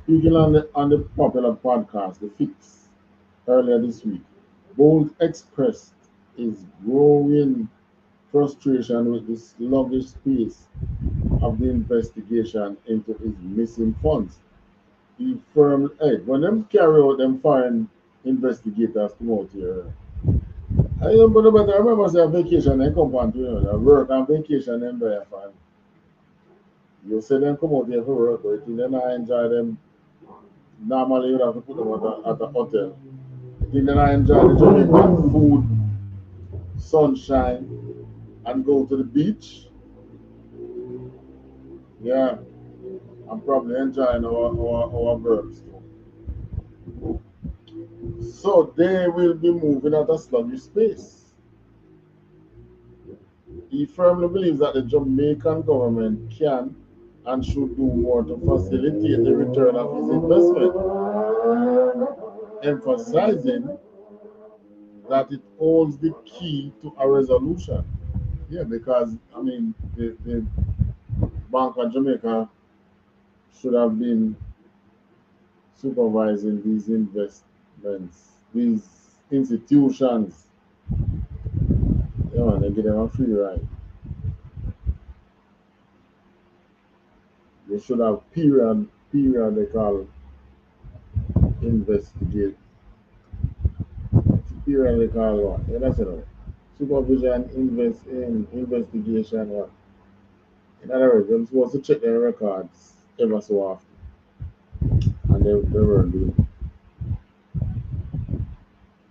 Speaking on the popular podcast, The Fix, earlier this week, Bolt expressed his growing frustration with the sluggish pace of the investigation into his missing funds. He firmly, hey, when them carry out them foreign investigators come out here, I remember say vacation and come on to work and vacation and there fine. You say them come out here for work, but you then I enjoy them. Normally you have to put them at a hotel. You then I enjoy the Jamaican food, sunshine, and go to the beach. Yeah, I'm probably enjoying our verbs too. So they will be moving at a sluggish pace. He firmly believes that the Jamaican government can and should do more to facilitate the return of his investment, emphasizing that it holds the key to a resolution. Yeah, because I mean, the Bank of Jamaica should have been supervising these investments, these institutions. Yeah, man, they give them a free ride. they should have periodical investigate periodical what? Yeah, that's it. Supervision, investigation, what? In other words, they're supposed to check their records ever so often, and they weren't doing it.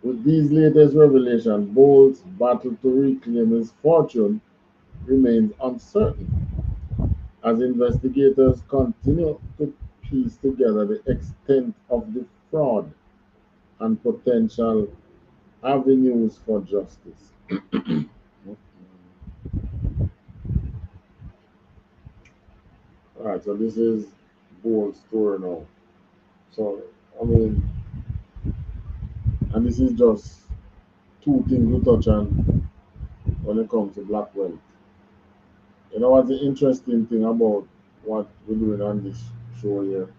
With these latest revelations, Bolt's battle to reclaim his fortune remains uncertain as investigators continue to piece together the extent of the fraud and potential avenues for justice. All right, so this is Bolt's story now. So, I mean, and this is just two things we touch on when it comes to black wealth. You know what's the interesting thing about what we're doing on this show here?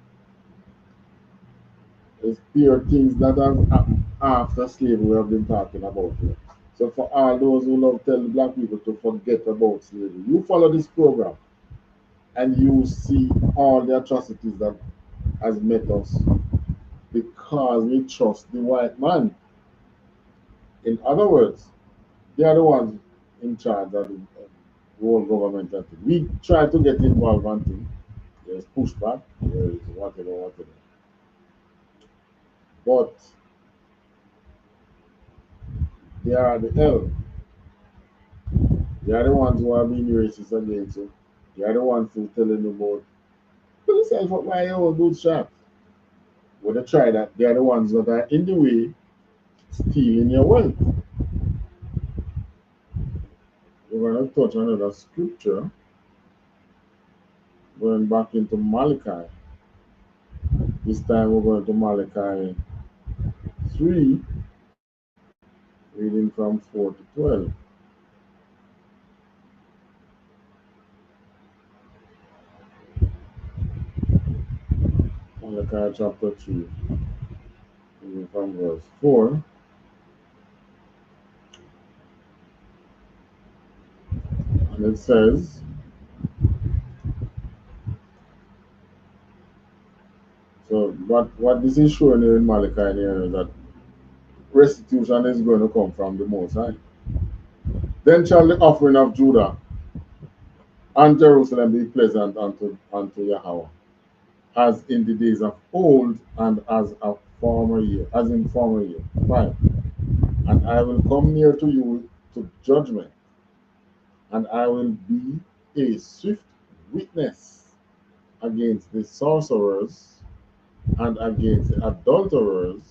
Is pure things that have happened after slavery we have been talking about here. So for all those who love telling black people to forget about slavery, you follow this program and you see all the atrocities that has met us because we trust the white man. In other words, they are the ones in charge of the whole government. We try to get involved in things. There's pushback, there's whatever. But they are the hell. They are the ones who are being racist against you. They are the ones who telling you about pull yourself up by your own bootstrap. When they try that, they are the ones that are in the way stealing your wealth. We're going to touch another scripture going back into Malachi. This time we're going to Malachi 3, reading from 4 to 12. Malachi chapter 3, reading from verse 4. And it says, so what this is showing here in Malachi here is that restitution is going to come from the Most High. Then shall the offering of Judah and Jerusalem be pleasant unto Yahweh, as in the days of old and as in former year. 5. And I will come near to you to judgment, and I will be a swift witness against the sorcerers, and against the adulterers,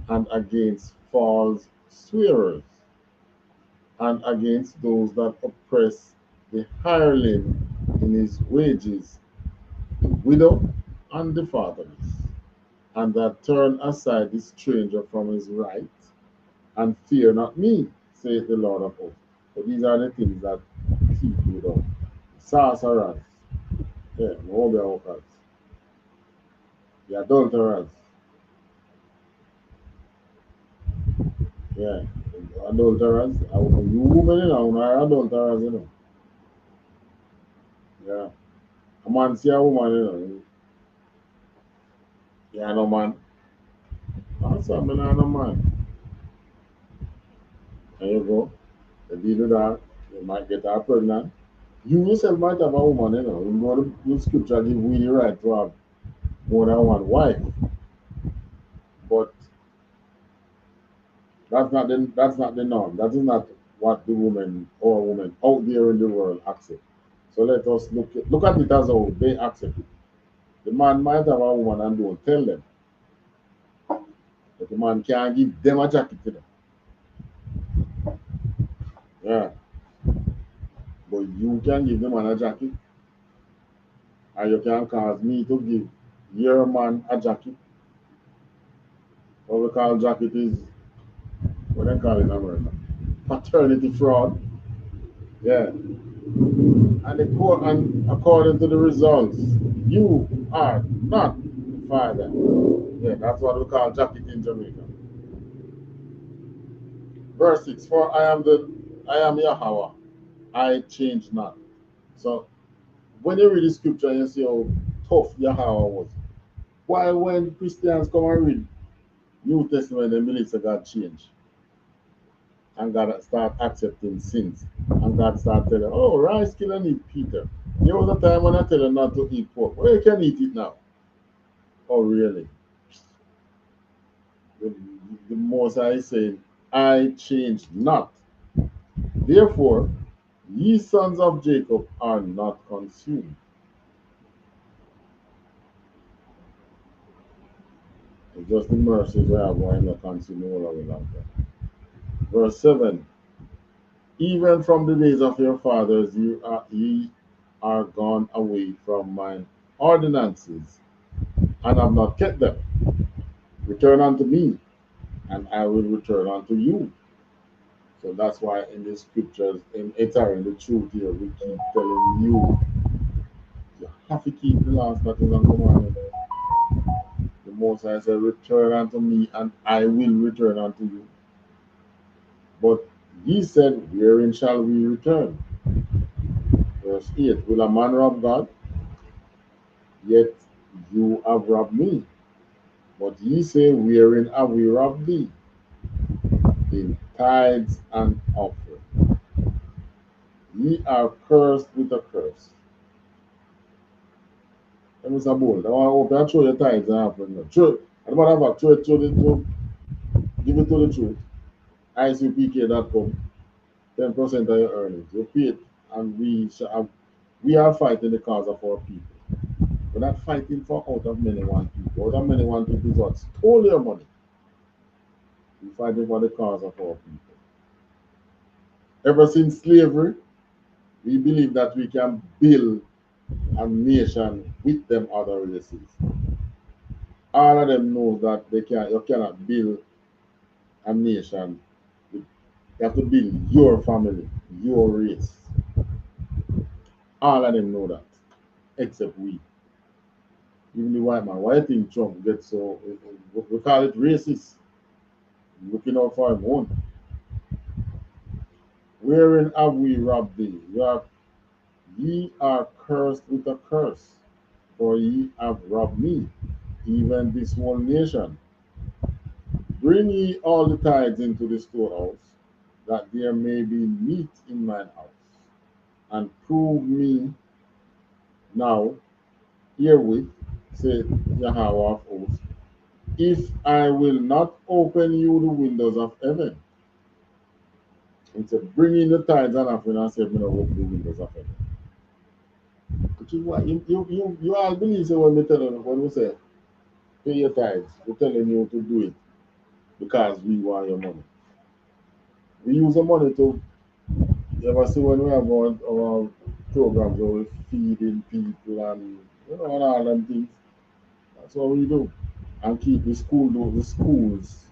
and against false swearers, and against those that oppress the hireling in his wages, the widow and the fatherless, and that turn aside the stranger from his right, and fear not me, saith the Lord of hosts. So these are the things that keep you down. Sorcerers, yeah, all the workers, the adulterers, yeah, adulterers, you women, you know, are adulterers, you know. Yeah. A man see a woman, you know. Yeah, no man. That's something, no man. There you go. The deal with that, you might get her pregnant. You yourself might have a woman, you know. You know the scripture give we the right to have more than one wife. But that's not the norm. That is not what the women or women out there in the world accept. So let us look at it as how they accept it. The man might have a woman and don't tell them. But the man can't give them a jacket to them. Yeah. But you can give the man a jacket. And you can cause me to give your man a jacket. What we call jacket is what they call it in America. Paternity fraud. Yeah. And according to the results, you are not the father. Yeah, that's what we call jacket in Jamaica. Verse 6, for I am Yahweh, I change not. So when you read the scripture, you see how tough Yahweh was. Why when Christians come and read New Testament, they believe that God changed. And God start accepting sins. And God start telling, oh, rice killing eat Peter. There was a time when I tell you not to eat pork. Well, you can eat it now. Oh, really? The most I say, I changed not. Therefore, ye sons of Jacob are not consumed. It's just the mercies we have why not consumed all of it. Verse 7. Even from the days of your fathers, ye are gone away from mine ordinances, and have not kept them. Return unto me, and I will return unto you. So that's why in the scriptures, in the truth here, we keep telling you, you have to keep the laws, statutes, and commandments. The Most High said, return unto me, and I will return unto you. But he said, wherein shall we return? Verse 8, will a man rob God? Yet you have robbed me. But ye say, wherein have we robbed thee? In tithes and offering. Ye are cursed with a curse. Let me say, bold. I want to show your tithes and offering. True. And matter of fact, give it to the truth. ISUPK.com. 10% of your earnings. You pay it, and we are fighting the cause of our people. We're not fighting for out of many one people. Out of many one people is what stole your money. We're fighting for the cause of our people. Ever since slavery, we believe that we can build a nation with them other races. All of them know that you cannot build a nation. You have to build your family, your race. All of them know that, except we. Even the white man. Why do you think Trump gets so, we call it racist, looking out for him own. Wherein have we robbed thee? Ye are cursed with a curse, for ye have robbed me, even this whole nation. Bring ye all the tithes into the storehouse, that there may be meat in mine house, and prove me now herewith, said Yahweh of hosts, if I will not open you the windows of heaven. And said, bring in the tithes and offering, and said, I'm going to open the windows of heaven. Which is why you all believe, so when we tell them, when we say, pay your tithes, we're telling you to do it because we want your money. We use the money to, you ever see when we have our programs where we're feeding people and, and all them things. That's what we do. And keep the schools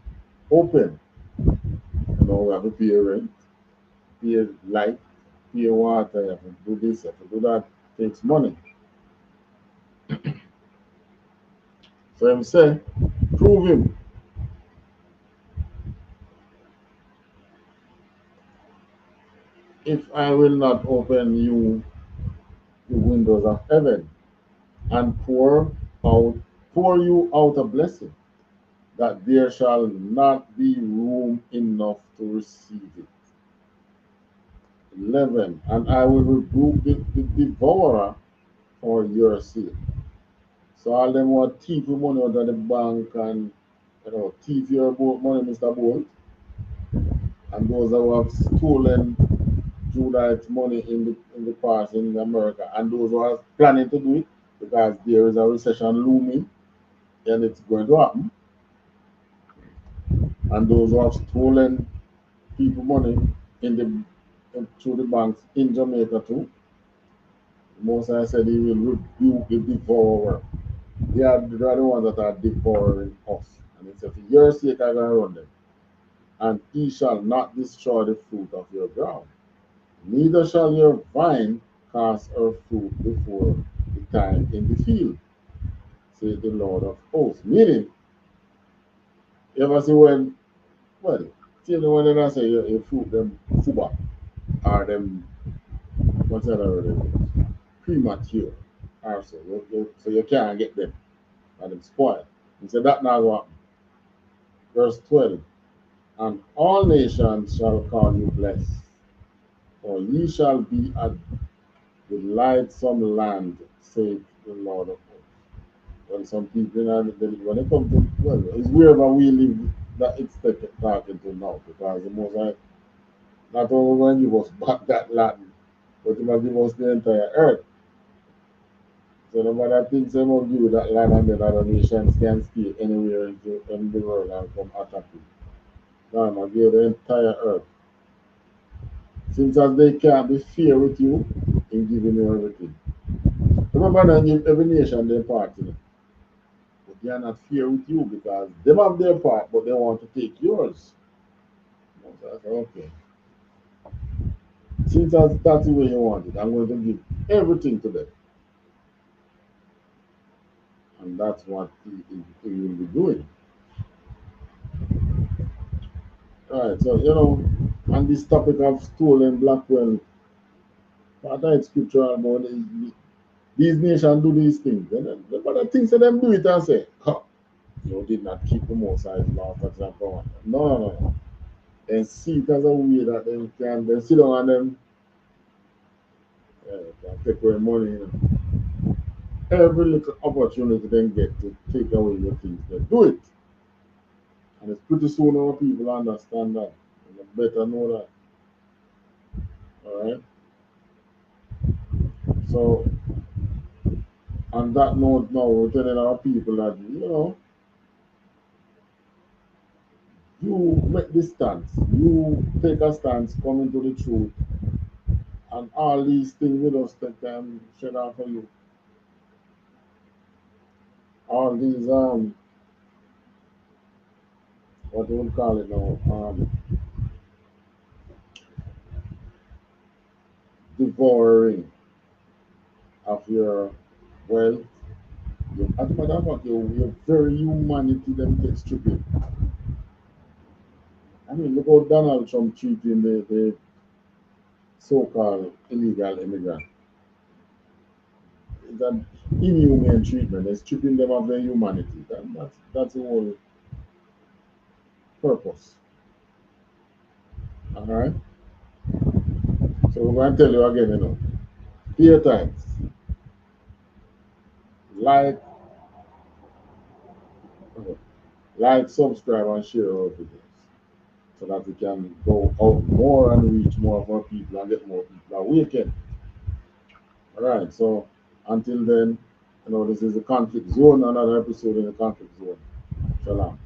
open. We have to pay rent, pay light, pay water, you have to do this, you have to do that. It takes money. So him say, prove him. If I will not open you the windows of heaven and pour you out a blessing, that there shall not be room enough to receive it. 11. And I will rebuke the devourer for your sake. So all them who thief your money out of the bank and thief your money, Mr. Bolt, and those who have stolen Judah's money in the past in America, and those who are planning to do it because there is a recession looming and it's going to happen, and those who have stolen people money through the banks in Jamaica too. Moses said he will rebuke the devourer. They are the ones that are devouring us. And he said, for your sake I will run them. And he shall not destroy the fruit of your ground. Neither shall your vine cast her fruit before the time in the field, says the Lord of hosts. Meaning, you ever see when they say your fruit them fuba or them what's that already? premature. Also, so you can't get them and them spoiled. He said that now what? Verse 12. And all nations shall call you blessed, for ye shall be a delightsome land, saith the Lord of hosts. Well, some people, when it comes to, well, it's wherever we live that it's talking to now, because the most High not only going to give us back that land, but he must give us the entire earth. So no matter things they must give you that land, and then other nations can stay anywhere in the world and come attack you. No, I'm going to give the entire earth. Since as they can't be fair with you in giving you everything. Remember that give every nation their part, you know. But they are not fair with you because they have their part, but they want to take yours. So I said, okay. Since that's the way you want it, I'm going to give everything to them. And that's what he will be doing. Alright, so you know, on this topic of stolen black wealth, part of scriptural about these nations do these things. And then the other things that them do it and say, huh, you did not keep the most size law, for example. No. They see it as a way that they can then sit down and them can take away money. You know. Every little opportunity they get to take away your things, they do it. And it's pretty soon our people understand that. And they better know that. Alright? So, on that note now, we're telling our people that, you know, you make this stance, you take a stance, come into the truth, and all these things we just take them shed out for you. All these what do we call it now? Devouring of your wealth. As a matter of fact, your very humanity them get stupid. I mean, look how Donald Trump treating the so-called illegal immigrant. It's an inhumane treatment. It's stripping them of their humanity. That's the whole purpose. Alright? So we're going to tell you again, you know, pay your tithes. Like, subscribe, and share our videos so that we can go out more and reach more of our people and get more people awakened. Alright, so until then, you know, this is the conflict zone, another episode in the conflict zone. Shalom.